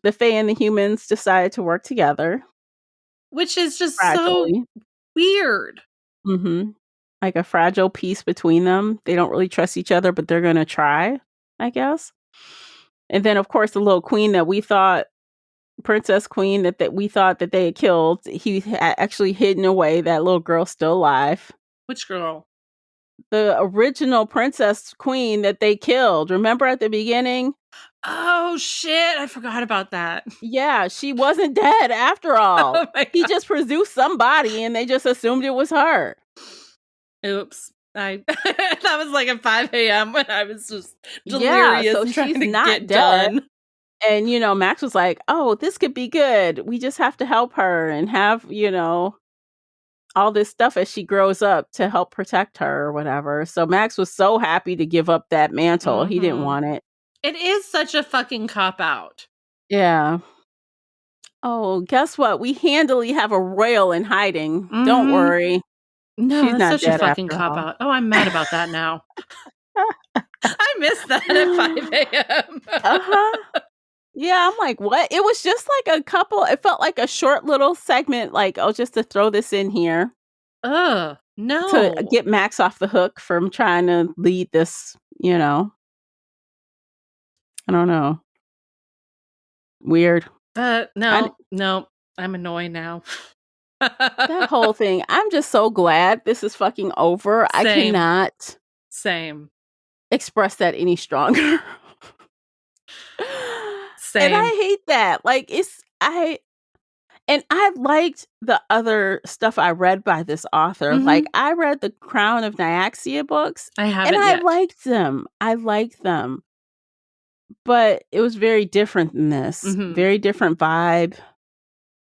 the Fae and the humans decided to work together. Which is just so weird. Like a fragile peace between them. They don't really trust each other, but they're going to try, I guess. And then, of course, the little queen that we thought, Princess Queen, that we thought that they had killed, he had actually hidden away. That little girl still alive. Which girl? The original Princess Queen that they killed. Remember at the beginning? Oh, shit. I forgot about that. Yeah, she wasn't dead after all. Oh my God. He just produced somebody and they just assumed it was her. Oops. That was like at 5 a.m. when I was just delirious. So she's not dead. And, Max was like, oh, this could be good. We just have to help her and have, all this stuff as she grows up to help protect her or whatever. So Max was so happy to give up that mantle. He didn't want it. It is such a fucking cop-out. Yeah. Oh, guess what? We handily have a royal in hiding. Don't worry. No, she's that's such a fucking cop-out. Oh, I'm mad about that now. I missed that at 5 a.m. Yeah, I'm like, what? It was just like a couple. It felt like a short little segment, like, oh, just to throw this in here. No. To get Max off the hook from trying to lead this, I don't know. Weird. No, I'm annoyed now. That whole thing. I'm just so glad this is fucking over. Same. I cannot express that any stronger. And I hate that. Like, I liked the other stuff I read by this author. Like, I read the Crown of Nyaxia books. I haven't and yet. I liked them. But it was very different than this. Very different vibe.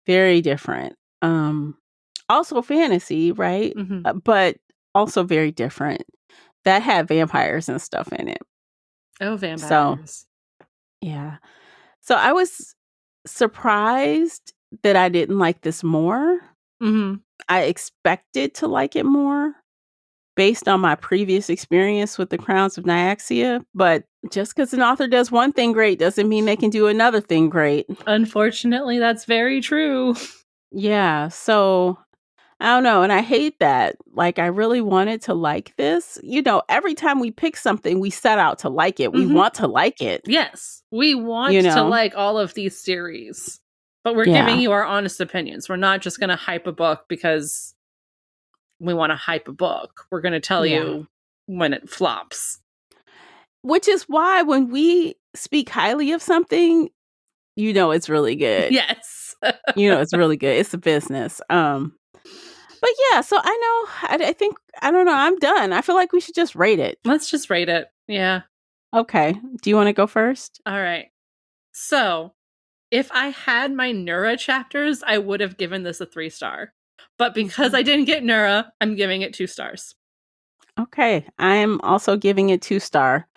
Very different. Also fantasy, right? But also very different. That had vampires and stuff in it. Oh, vampires. So, yeah. So I was surprised that I didn't like this more. I expected to like it more based on my previous experience with the Crowns of Nyaxia. But just because an author does one thing great doesn't mean they can do another thing great. Unfortunately, that's very true. Yeah. So I don't know. And I hate that. Like, I really wanted to like this. Every time we pick something, we set out to like it. We want to like it. Yes. We want to like all of these series. But we're giving you our honest opinions. We're not just going to hype a book because we want to hype a book. We're going to tell you when it flops. Which is why when we speak highly of something, it's really good. Yes. It's really good. It's a business. But yeah, so I think, I don't know, I'm done. I feel like we should just rate it. Let's just rate it. Yeah. Okay. Do you want to go first? All right. So, if I had my Nura chapters, I would have given this a 3-star. But because I didn't get Nura, I'm giving it 2 stars. Okay. I'm also giving it 2-star.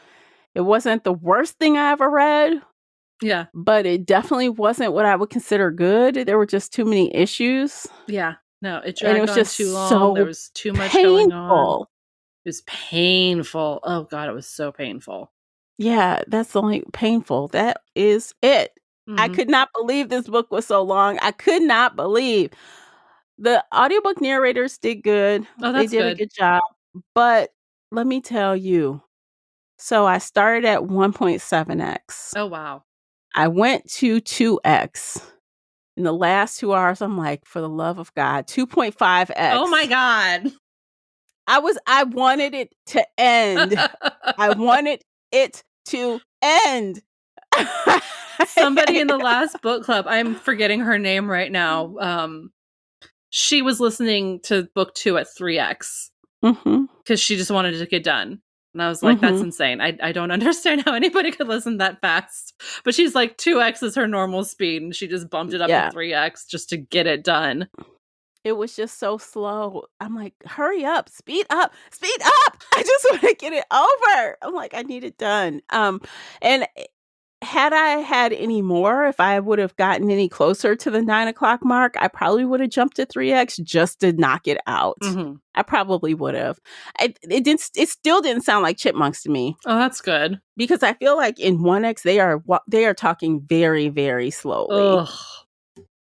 It wasn't the worst thing I ever read. Yeah. But it definitely wasn't what I would consider good. There were just too many issues. Yeah. No, it And dragged it was on just too long. so There was too much going on. painful. It was painful. Oh, God, it was so painful. Yeah, that's the only painful. That is it. I Mhm. could not believe this book was so long. I could not believe. The audiobook narrators did good. Oh, They that's did a good. good job. But let me tell you. So I started at 1.7x. Oh, wow. I went to 2x. In the last 2 hours, I'm like, for the love of God, 2.5x. Oh, my God. I wanted it to end. I wanted it to end. Somebody in the last book club, I'm forgetting her name right now. She was listening to book 2 at 3x because she just wanted it to get done. And I was like, that's insane. I don't understand how anybody could listen that fast. But she's like, 2x is her normal speed, and she just bumped it up to 3x just to get it done. It was just so slow. I'm like, hurry up, speed up, speed up. I just want to get it over. I'm like, I need it done. And had I had any more, if I would have gotten any closer to the 9:00 mark, I probably would have jumped to 3x just to knock it out. I probably would have. It still didn't sound like chipmunks to me. Oh, that's good. Because I feel like in 1x they are talking very, very slowly. Ugh.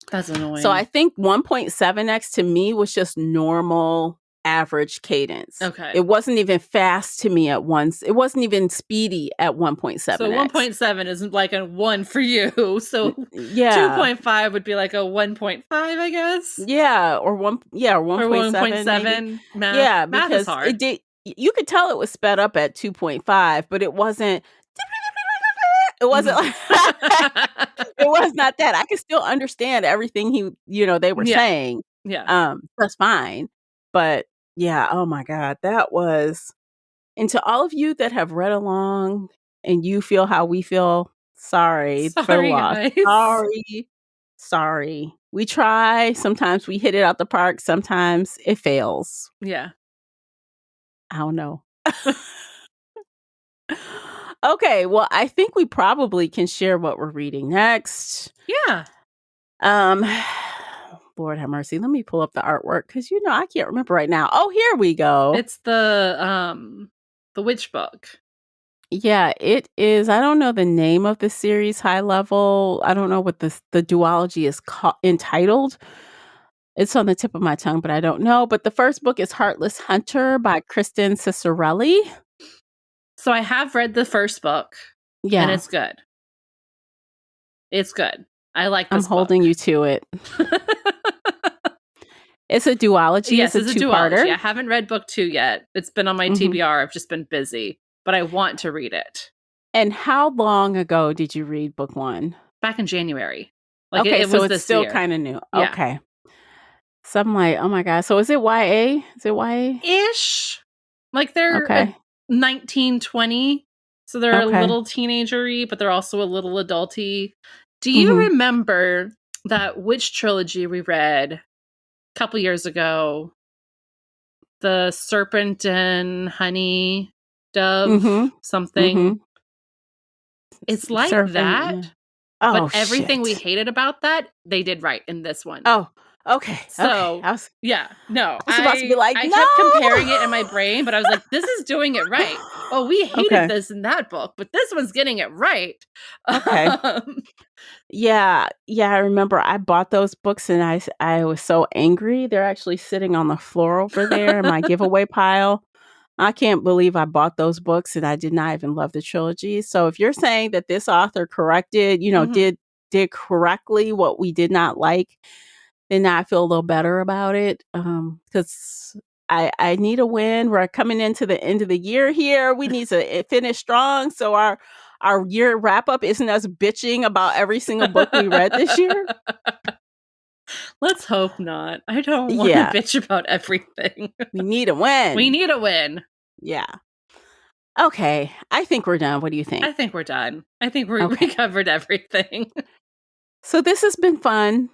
That's annoying. So I think 1.7x to me was just normal average cadence. Okay. It wasn't even fast to me at once. It wasn't even speedy at 1.7x. So 1.7 isn't like a 1 for you. So yeah. 2.5 would be like a 1.5, I guess. Yeah, or 1.7. Or 1.7. Math. Yeah, Math because is hard. it did. You could tell it was sped up at 2.5, but it wasn't. It wasn't like it was not that. I could still understand everything they were saying. Yeah. That's fine. But yeah, oh my God, that was. And to all of you that have read along and you feel how we feel, sorry for the loss. Guys. Sorry. We try. Sometimes we hit it out the park. Sometimes it fails. Yeah. I don't know. Okay, well, I think we probably can share what we're reading next. Yeah. Lord have mercy. Let me pull up the artwork because I can't remember right now. Oh, here we go. It's the witch book. Yeah, it is. I don't know the name of the series, high level. I don't know what the duology is entitled. It's on the tip of my tongue, but I don't know. But the first book is Heartless Hunter by Kristen Cicerelli. So I have read the first book. Yeah. And it's good. It's good. I like this I'm holding you to it. It's a duology. Yes, it's a duology. two-parter. I haven't read book 2 yet. It's been on my TBR. I've just been busy. But I want to read it. And how long ago did you read book 1? Back in January. Like okay, it so was it's still kind of new. Yeah. Okay. So I'm like, oh my God. So is it YA? Is it YA? Ish. Like they're 19, 20. So they're a little teenager-y, but they're also a little adulty. Do you remember that witch trilogy we read a couple years ago? The Serpent and Honey Dove something. It's like Serpent, that. yeah. Oh, but everything we hated about that, they did right in this one. Oh, okay. So, I was supposed to be like, I kept comparing it in my brain, but I was like, this is doing it right. Oh, we hated this in that book, but this one's getting it right. Okay. Yeah, I remember I bought those books and I was so angry. They're actually sitting on the floor over there in my giveaway pile. I can't believe I bought those books and I did not even love the trilogy. So if you're saying that this author corrected, did correctly what we did not like, then I feel a little better about it. Because I need a win. We're coming into the end of the year here. We need to finish strong. So our year wrap up isn't us bitching about every single book we read this year. Let's hope not. I don't want to bitch about everything. We need a win. We need a win. Yeah. Okay. I think we're done. What do you think? I think we're done. I think we covered everything. So this has been fun.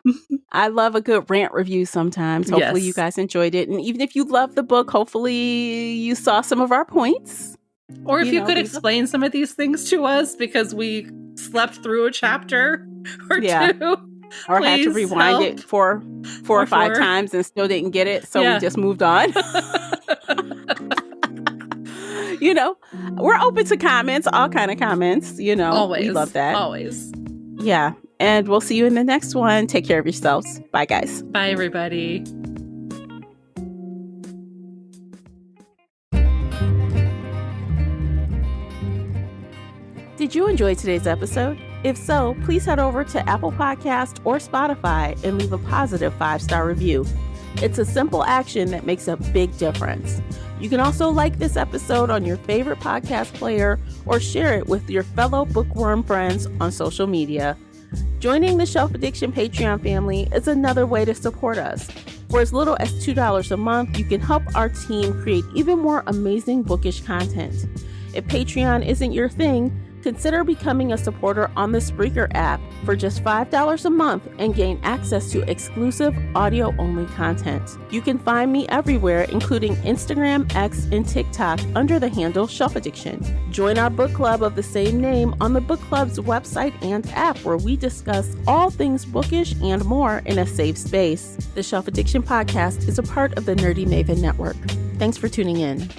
I love a good rant review sometimes. Hopefully you guys enjoyed it. And even if you love the book, hopefully you saw some of our points. Or if you could explain some of these things to us because we slept through a chapter or two. Or had to rewind it four or five times and still didn't get it. So we just moved on. We're open to comments, all kind of comments, Always. We love that. Always. Yeah. And we'll see you in the next one. Take care of yourselves. Bye, guys. Bye, everybody. Did you enjoy today's episode? If so, please head over to Apple Podcast or Spotify and leave a positive 5-star review. It's a simple action that makes a big difference. You can also like this episode on your favorite podcast player or share it with your fellow bookworm friends on social media. Joining the Shelf Addiction Patreon family is another way to support us. For as little as $2 a month, you can help our team create even more amazing bookish content. If Patreon isn't your thing, consider becoming a supporter on the Spreaker app for just $5 a month and gain access to exclusive audio-only content. You can find me everywhere, including Instagram, X, and TikTok under the handle Shelf Addiction. Join our book club of the same name on the book club's website and app, where we discuss all things bookish and more in a safe space. The Shelf Addiction podcast is a part of the Nerdy Maven Network. Thanks for tuning in.